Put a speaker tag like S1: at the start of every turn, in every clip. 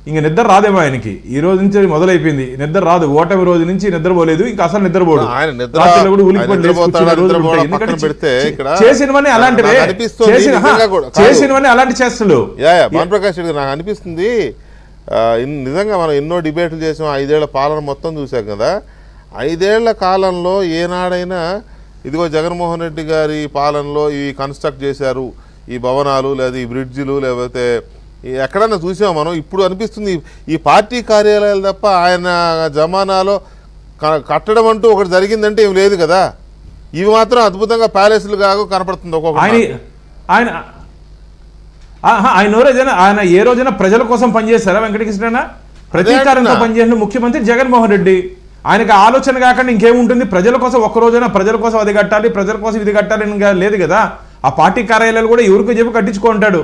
S1: ఇంక నిద్ర రాదేమో ఆయనకి. ఈ రోజు నుంచి మొదలైపోయింది నిద్ర రాదు. ఓటమి రోజు నుంచి నిద్రపోలేదు, ఇంకా అసలు నిద్రపోడు. చేసినవన్నీ అలాంటివే, చేసినవన్నీ అలాంటి చేష్టలు.
S2: భానుప్రకాష్ రెడ్డి నాకు అనిపిస్తుంది నిజంగా మనం ఎన్నో డిబేట్లు చేసాం, 5 ఏళ్ల పాలన మొత్తం చూసాం కదా. 5 ఏళ్ల కాలంలో ఏనాడైనా ఇదిగో జగన్మోహన్ రెడ్డి గారి పాలనలో ఇవి కన్స్ట్రక్ట్ చేశారు, ఈ భవనాలు లేదా ఈ బ్రిడ్జిలు లేకపోతే ఎక్కడన్నా చూసాం మనం. ఇప్పుడు అనిపిస్తుంది ఈ పార్టీ కార్యాలయాలు తప్ప ఆయన జమానాలో కట్టడం అంటూ ఒకటి జరిగిందంటే ఏం లేదు కదా. ఇవి మాత్రం అద్భుతంగా ప్యాలెస్లు కాగా కనపడుతుంది ఒక్కొక్కటి.
S1: ఆయన ఏ రోజైనా ప్రజల కోసం పనిచేస్తారా వెంకటకృష్ణ? ప్రతీకారంతో పనిచేసిన ముఖ్యమంత్రి జగన్మోహన్ రెడ్డి. ఆయనకి ఆలోచన కాకుండా ఇంకేముంటుంది? ప్రజల కోసం ఒక్క రోజైనా ప్రజల కోసం అది కట్టాలి, ప్రజల కోసం ఇది కట్టాలి లేదు కదా. ఆ పార్టీ కార్యాలయాలు కూడా ఎవరికి చెప్పి కట్టించుకుంటాడు.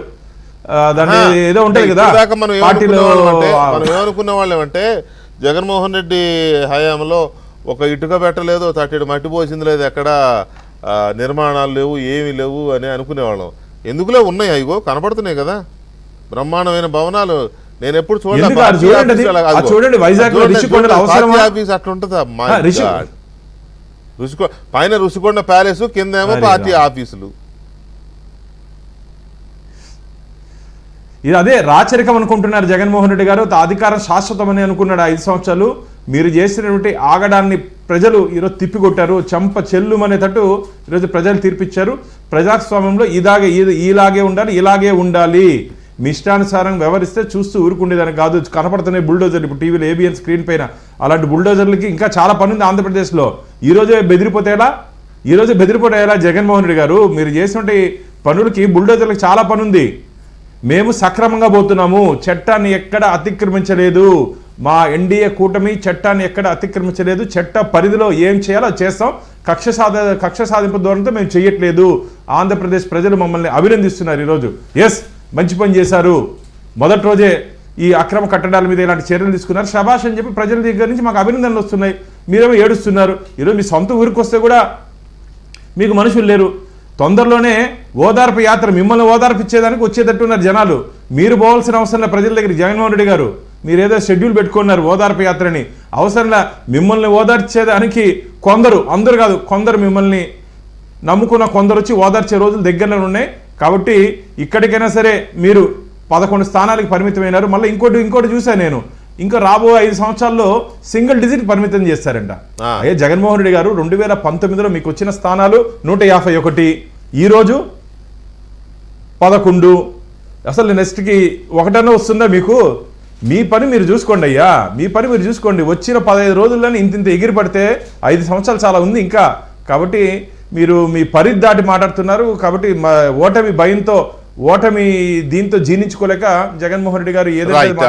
S1: దాన్ని ఏదో ఉంటుంది కదా పార్టీలో.
S2: మనం ఏమనుకున్న వాళ్ళం అంటే జగన్మోహన్ రెడ్డి హయాంలో ఒక ఇటుక పెట్టలేదు, 30 మట్టి పోసింది లేదు, ఎక్కడ నిర్మాణాలు లేవు, ఏమీ లేవు అని అనుకునేవాళ్ళం. ఎందుకులే ఉన్నాయి, అయ్యో కనపడుతున్నాయి కదా బ్రహ్మాండమైన భవనాలు. నేను ఎప్పుడు చూడండి ఆఫీస్ అట్లా ఉంటుందా? పైన రుషికొండ ప్యాలెస్, కింద ఏమో పార్టీ ఆఫీసులు.
S1: ఇది అదే రాచరికం అనుకుంటున్నారు జగన్మోహన్ రెడ్డి గారు. అధికారం శాశ్వతమని అనుకున్నాడు 5 సంవత్సరాలు. మీరు చేసినటువంటి ఆగడాన్ని ప్రజలు ఈరోజు తిప్పికొట్టారు. చెంప చెల్లుమనేటట్టు ఈరోజు ప్రజలు తీర్పిచ్చారు. ప్రజాస్వామ్యంలో ఇలాగే ఉండాలి, ఇలాగే ఉండాలి. మీ ఇష్టానుసారం వ్యవహరిస్తే చూస్తూ ఊరుకుండేదానికి కాదు. కనపడుతున్నాయి బుల్డోజర్లు ఇప్పుడు టీవీలో ఏబిఎన్ స్క్రీన్ పైన. అలాంటి బుల్డోజర్లకి ఇంకా చాలా పని ఉంది ఆంధ్రప్రదేశ్లో. ఈరోజే బెదిరిపోతేలా? ఈరోజు బెదిరిపోతేలా జగన్మోహన్ రెడ్డి గారు? మీరు చేసినటువంటి పనులకి బుల్డోజర్లకి చాలా పని ఉంది. మేము సక్రమంగా పోతున్నాము, చట్టాన్ని ఎక్కడ అతిక్రమించలేదు. మా ఎన్డీఏ కూటమి చట్టాన్ని ఎక్కడ అతిక్రమించలేదు. చట్ట పరిధిలో ఏం చేయాలో చేస్తాం. కక్ష సాధింపు ధోరణితో మేము చేయట్లేదు. ఆంధ్రప్రదేశ్ ప్రజలు మమ్మల్ని అభినందిస్తున్నారు ఈరోజు. ఎస్, మంచి పని చేశారు. మొదటి రోజే ఈ అక్రమ కట్టడాల మీద ఇలాంటి చర్యలు తీసుకున్నారు, శభాష్ అని చెప్పి ప్రజల దగ్గర నుంచి మాకు అభినందనలు వస్తున్నాయి. మీరేమో ఏడుస్తున్నారు. ఈరోజు మీ సొంత ఊరికి వస్తే కూడా మీకు మనుషులు లేరు. తొందరలోనే ఓదార్పు యాత్ర, మిమ్మల్ని ఓదార్పు ఇచ్చేదానికి వచ్చేటట్టున్నారు జనాలు. మీరు పోవాల్సిన అవసరంలో ప్రజల దగ్గర. జగన్మోహన్ రెడ్డి గారు మీరేదో షెడ్యూల్ పెట్టుకున్నారు ఓదార్పు యాత్రని. అవసరంలా మిమ్మల్ని ఓదార్చేదానికి కొందరు, అందరు కాదు కొందరు మిమ్మల్ని నమ్ముకున్న కొందరు వచ్చి ఓదార్చే రోజులు దగ్గరలో ఉన్నాయి. కాబట్టి ఇక్కడికైనా సరే మీరు 11 స్థానాలకు పరిమితమైనారు. మళ్ళీ ఇంకోటి చూశాను నేను, ఇంకా రాబో 5 సంవత్సరాల్లో సింగిల్ డిజిట్ పరిమితం చేస్తారంట. అయ్యే జగన్మోహన్ రెడ్డి గారు 2019లో మీకు వచ్చిన స్థానాలు 151, ఈరోజు 11. అసలు నెక్స్ట్కి 1 వస్తుందా మీకు? మీ పని మీరు చూసుకోండి అయ్యా, మీ పని మీరు చూసుకోండి. వచ్చిన 15 రోజుల్లోనే ఇంత ఎగిరి పడితే 5 సంవత్సరాలు చాలా ఉంది ఇంకా. కాబట్టి మీరు మీ పరిధి దాటి మాట్లాడుతున్నారు. కాబట్టి ఓటమి భయంతో, ఓటమి దీంతో జీర్ణించుకోలేక జగన్మోహన్ రెడ్డి గారు ఏదైతే